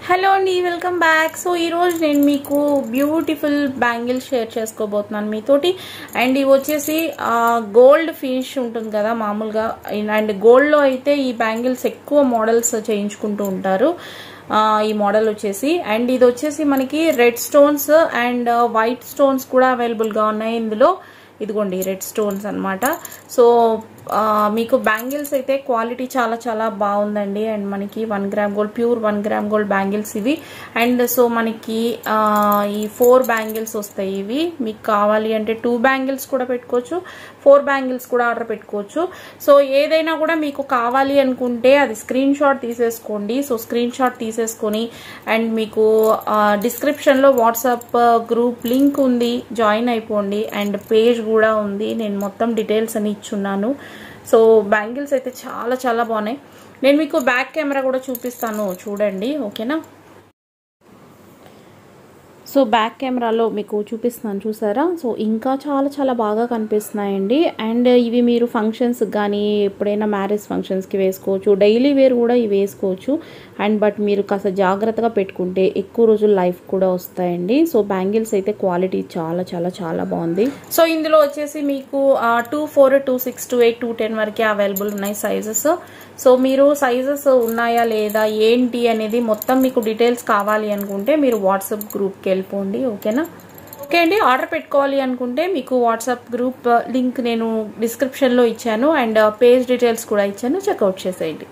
Hello అండి, welcome back. So ఈరోజు నేను మీకు బ్యూటిఫుల్ బ్యాంగిల్స్ షేర్ చేసుకోబోతున్నాను మీతోటి. అండ్ ఇవి వచ్చేసి గోల్డ్ ఫినిష్ ఉంటుంది కదా మామూలుగా. అండ్ గోల్డ్లో అయితే ఈ బ్యాంగిల్స్ ఎక్కువ మోడల్స్ చేయించుకుంటూ ఉంటారు. ఈ మోడల్ వచ్చేసి అండ్ ఇది వచ్చేసి మనకి red stones and white stones కూడా అవైలబుల్గా ఉన్నాయి ఇందులో. ఇదిగోండి రెడ్ స్టోన్స్ అన్నమాట. సో మీకు బ్యాంగిల్స్ అయితే క్వాలిటీ చాలా చాలా బాగుందండి. అండ్ మనకి 1 gram gold, pure 1 gram gold bangles ఇవి. అండ్ సో మనకి ఈ 4 బ్యాంగిల్స్ వస్తాయి. ఇవి మీకు కావాలి అంటే 2 బ్యాంగిల్స్ కూడా పెట్టుకోవచ్చు, 4 బ్యాంగిల్స్ కూడా ఆర్డర్ పెట్టుకోవచ్చు. సో ఏదైనా కూడా మీకు కావాలి అనుకుంటే అది స్క్రీన్ షాట్ తీసేసుకోండి. సో స్క్రీన్ షాట్ తీసేసుకొని అండ్ మీకు డిస్క్రిప్షన్లో వాట్సాప్ గ్రూప్ లింక్ ఉంది, జాయిన్ అయిపోండి. అండ్ పేజ్ కూడా ఉంది, నేను మొత్తం డీటెయిల్స్ అని ఇచ్చున్నాను. సో బ్యాంగిల్స్ అయితే చాలా చాలా బాగున్నాయి. నేను మీకు బ్యాక్ కెమెరా కూడా చూపిస్తాను, చూడండి ఓకేనా. సో బ్యాక్ కెమెరాలో మీకు చూపిస్తున్నాను, చూసారా. సో ఇంకా చాలా చాలా బాగా కనిపిస్తున్నాయండి. అండ్ ఇవి మీరు ఫంక్షన్స్ కానీ ఎప్పుడైనా మ్యారేజ్ ఫంక్షన్స్కి వేసుకోవచ్చు, డైలీ వేర్ కూడా ఇవి వేసుకోవచ్చు. అండ్ బట్ మీరు కాస్త జాగ్రత్తగా పెట్టుకుంటే ఎక్కువ రోజులు లైఫ్ కూడా వస్తాయండి. సో బ్యాంగిల్స్ అయితే క్వాలిటీ చాలా చాలా చాలా బాగుంది. సో ఇందులో వచ్చేసి మీకు 2, 4, 2, 6, 2, 8, 2, 10 వరకే అవైలబుల్ ఉన్నాయి సైజెస్. సో మీరు సైజెస్ ఉన్నాయా లేదా ఏంటి అనేది మొత్తం మీకు డీటెయిల్స్ కావాలి అనుకుంటే మీరు వాట్సాప్ గ్రూప్కి వెళ్ళిపోండి ఓకేనా. ఓకే అండి, ఆర్డర్ పెట్టుకోవాలి అనుకుంటే మీకు వాట్సాప్ గ్రూప్ లింక్ నేను డిస్క్రిప్షన్లో ఇచ్చాను అండ్ పేజ్ డీటెయిల్స్ కూడా ఇచ్చాను, చెక్అవుట్ చేసేయండి.